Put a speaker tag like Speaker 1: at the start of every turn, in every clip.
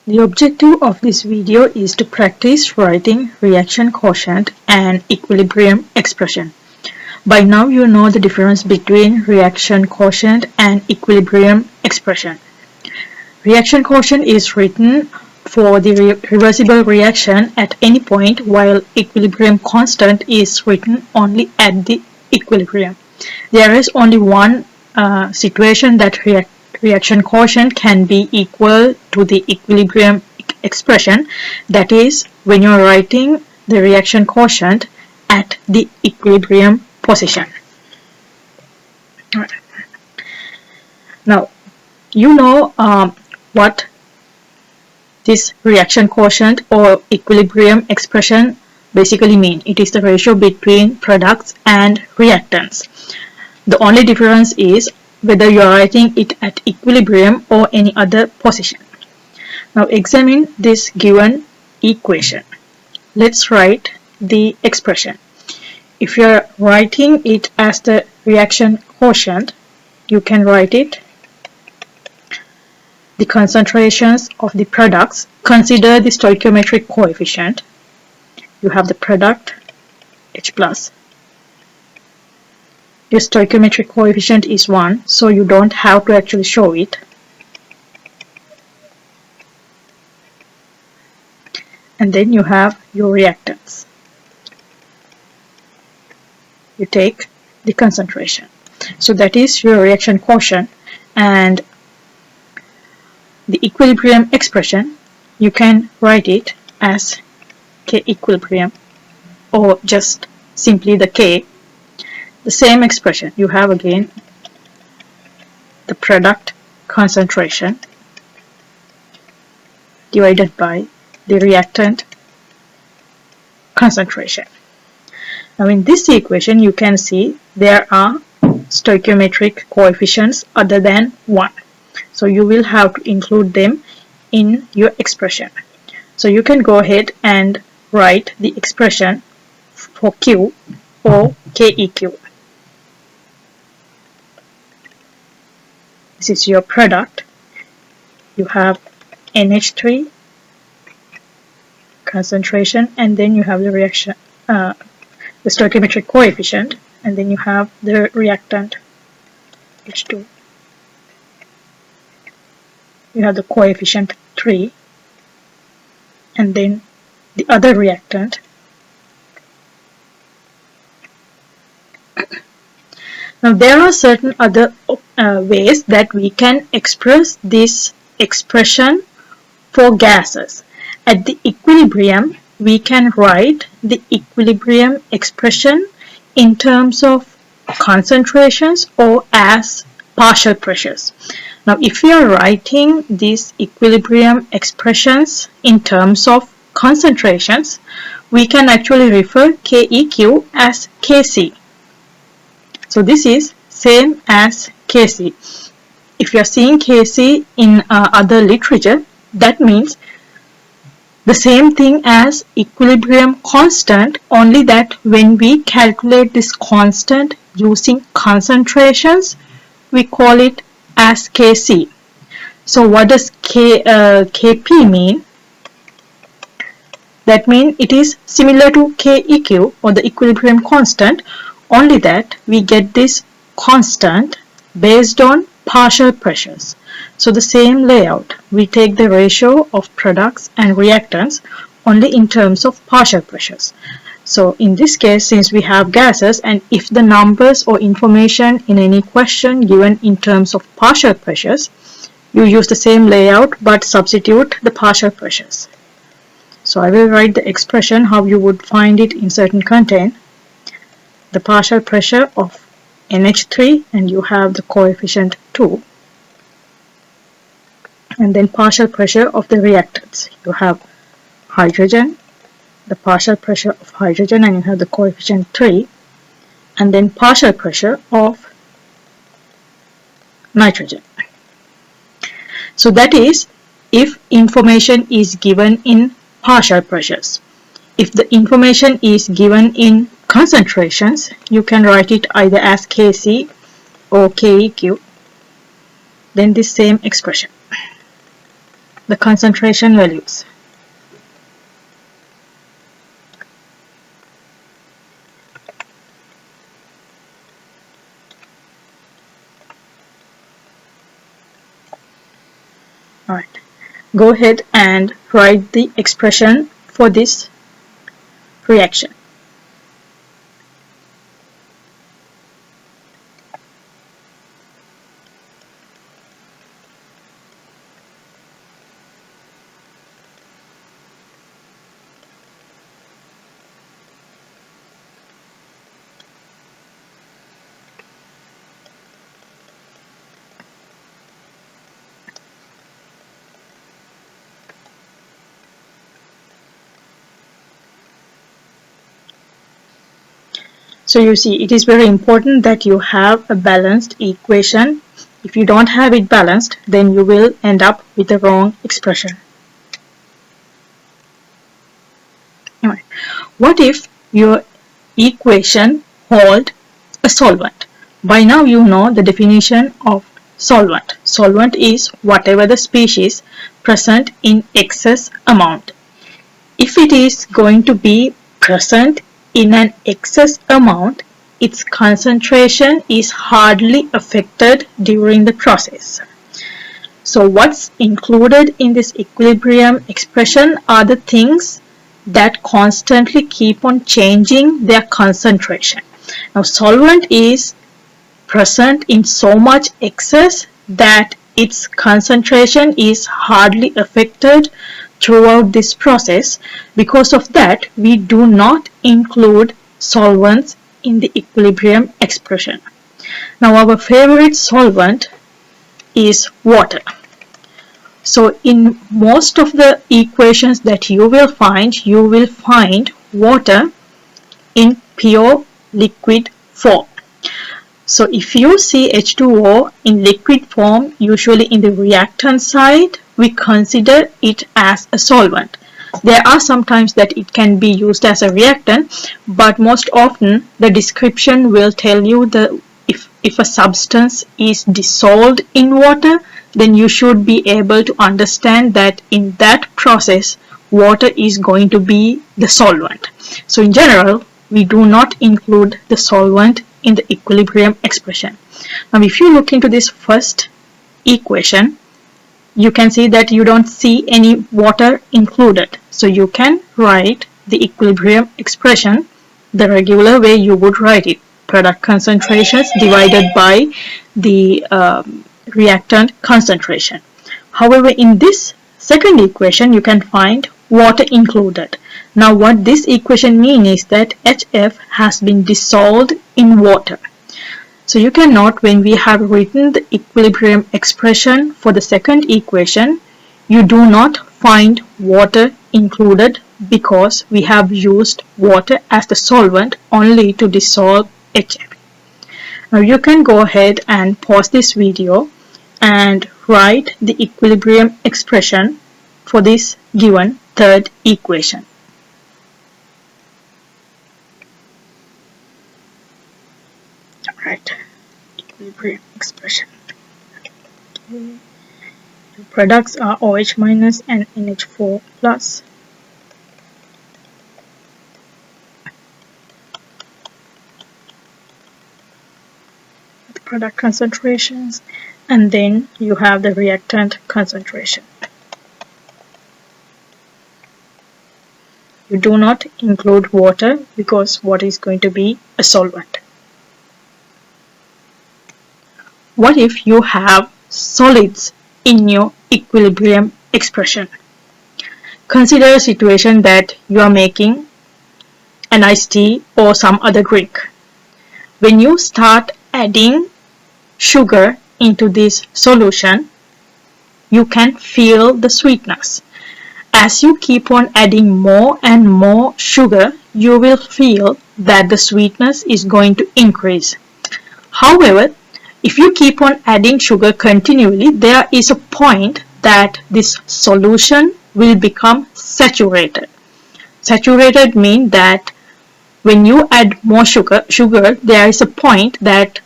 Speaker 1: The objective of this video is to practice writing reaction quotient and equilibrium expression. By now you know the difference between reaction quotient and equilibrium expression. Reaction quotient is written for the reversible reaction at any point, while equilibrium constant is written only at the equilibrium. There is only one situation that reaction quotient can be equal to the equilibrium expression, that is when you are writing the reaction quotient at the equilibrium position. Now you know what this reaction quotient or equilibrium expression basically mean. It is the ratio between products and reactants. The only difference is whether you are writing it at equilibrium or any other position. Now examine this given equation. Let's write the expression. If you are writing it as the reaction quotient, you can write it the concentrations of the products. Consider the stoichiometric coefficient. You have the product H plus. Your stoichiometric coefficient is 1, so you don't have to actually show it. And then you have your reactants. You take the concentration. So that is your reaction quotient. And the equilibrium expression, you can write it as K equilibrium or just simply the K. The same expression, you have again the product concentration divided by the reactant concentration. Now in this equation you can see there are stoichiometric coefficients other than 1. So you will have to include them in your expression. So you can go ahead and write the expression for Q or KEQ. This is your product. You have NH3 concentration, and then you have the reaction, the stoichiometric coefficient, and then you have the reactant H2. You have the coefficient 3, and then the other reactant. Now there are certain other ways that we can express this expression for gases. At the equilibrium, we can write the equilibrium expression in terms of concentrations or as partial pressures. Now if we are writing these equilibrium expressions in terms of concentrations, we can actually refer KEQ as Kc. So this is same as Kc. If you are seeing Kc in other literature, that means the same thing as equilibrium constant, only that when we calculate this constant using concentrations, we call it as Kc. So what does Kp mean? That means it is similar to KEQ or the equilibrium constant, only that we get this constant based on partial pressures. So the same layout, we take the ratio of products and reactants only in terms of partial pressures. So in this case, since we have gases, and if the numbers or information in any question given in terms of partial pressures, you use the same layout but substitute the partial pressures. So I will write the expression how you would find it in certain content. The partial pressure of NH3, and you have the coefficient 2, and then partial pressure of the reactants. You have hydrogen, the partial pressure of hydrogen, and you have the coefficient 3, and then partial pressure of nitrogen. So that is if information is given in partial pressures. If the information is given in concentrations, you can write it either as Kc or KEQ, then this same expression. the concentration values. Alright, go ahead and write the expression for this reaction. So you see, it is very important that you have a balanced equation. If you don't have it balanced, then you will end up with the wrong expression. Alright. What if your equation hold a solvent? By now you know the definition of solvent. Solvent is whatever the species present in excess amount. If it is going to be present in an excess amount, its concentration is hardly affected during the process. So what's included in this equilibrium expression are the things that constantly keep on changing their concentration. Now solvent is present in so much excess that its concentration is hardly affected throughout this process. Because of that, we do not include solvents in the equilibrium expression. Now our favorite solvent is water. So in most of the equations that you will find water in pure liquid form. So if you see H2O in liquid form, usually in the reactant side, we consider it as a solvent. There are some times that it can be used as a reactant, but most often the description will tell you if a substance is dissolved in water, then you should be able to understand that in that process, water is going to be the solvent. So in general, we do not include the solvent in the equilibrium expression. Now if you look into this first equation, you can see that you don't see any water included. So you can write the equilibrium expression the regular way you would write it. Product concentrations divided by the reactant concentration. However, in this second equation, you can find water included. Now what this equation means is that HF has been dissolved in water. So you can note when we have written the equilibrium expression for the second equation, you do not find water included because we have used water as the solvent only to dissolve HF. Now you can go ahead and pause this video and write the equilibrium expression for this given third equation. Alright, equilibrium expression. Okay. The products are OH minus and NH4 plus. The product concentrations, and then you have the reactant concentration. You do not include water because water is going to be a solvent. What if you have solids in your equilibrium expression? Consider a situation that you are making an iced tea or some other drink. When you start adding sugar into this solution, you can feel the sweetness. As you keep on adding more and more sugar, you will feel that the sweetness is going to increase. However, if you keep on adding sugar continually, there is a point that this solution will become saturated. Saturated means that when you add more sugar, there is a point that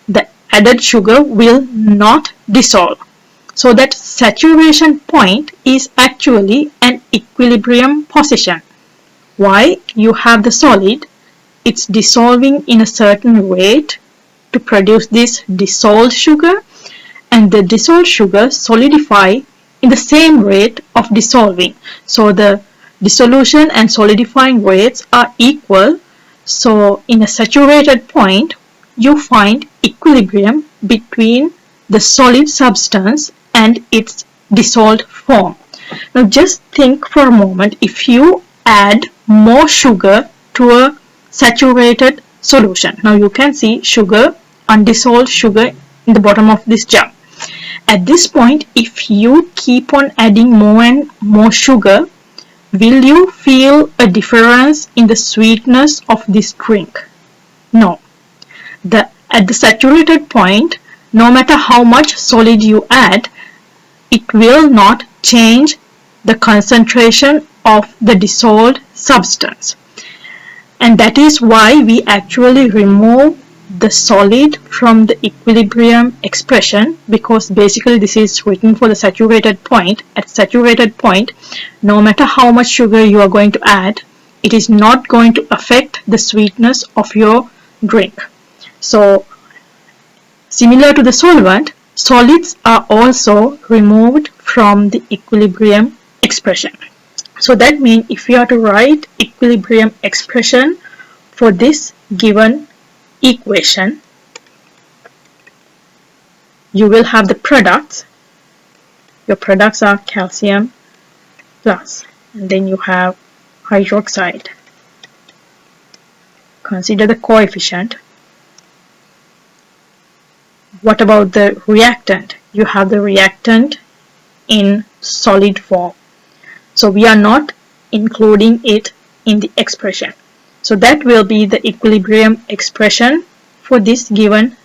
Speaker 1: the added sugar will not dissolve. So that saturation point is actually an equilibrium position. Why? You have the solid, it's dissolving in a certain rate to produce this dissolved sugar, and the dissolved sugar solidify in the same rate of dissolving. So the dissolution and solidifying rates are equal. So in a saturated point, you find equilibrium between the solid substance and its dissolved form. Now just think for a moment, if you add more sugar to a saturated solution. Now you can see sugar, undissolved sugar in the bottom of this jar. At this point, if you keep on adding more and more sugar, will you feel a difference in the sweetness of this drink? No. At the saturated point, no matter how much solid you add, it will not change the concentration of the dissolved substance. And that is why we actually remove the solid from the equilibrium expression, because basically this is written for the saturated point. At saturated point, no matter how much sugar you are going to add, it is not going to affect the sweetness of your drink. So similar to the solvent, solids are also removed from the equilibrium expression. So that means if you are to write equilibrium expression for this given equation, you will have the products. Your products are calcium plus, and then you have hydroxide. Consider the coefficient. What about the reactant? You have the reactant in solid form. So we are not including it in the expression. So that will be the equilibrium expression for this given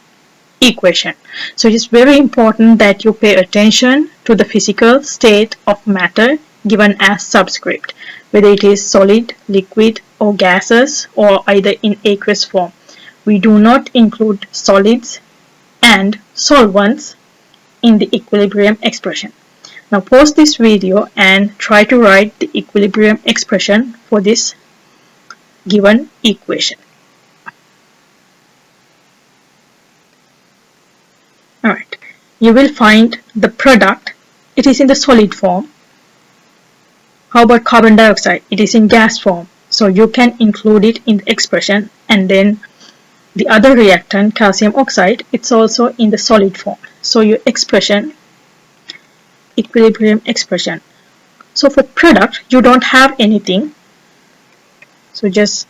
Speaker 1: equation. So it is very important that you pay attention to the physical state of matter given as subscript, whether it is solid, liquid, or gases, or either in aqueous form. We do not include solids and solvents in the equilibrium expression. Now pause this video and try to write the equilibrium expression for this given equation. Alright, you will find the product, it is in the solid form. How about carbon dioxide? It is in gas form. So you can include it in the expression, and then the other reactant, calcium oxide, it's also in the solid form. So your expression, equilibrium expression. So for product, you don't have anything. So just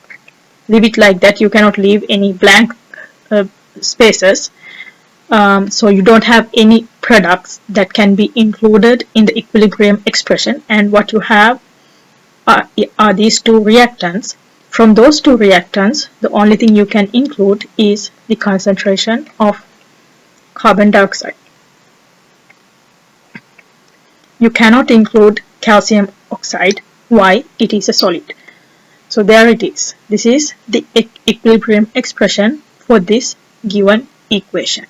Speaker 1: leave it like that. You cannot leave any blank spaces. So you don't have any products that can be included in the equilibrium expression, and what you have are these two reactants. From those two reactants, the only thing you can include is the concentration of carbon dioxide. You cannot include calcium oxide. Why? It is a solid. So there it is. This is the equilibrium expression for this given equation.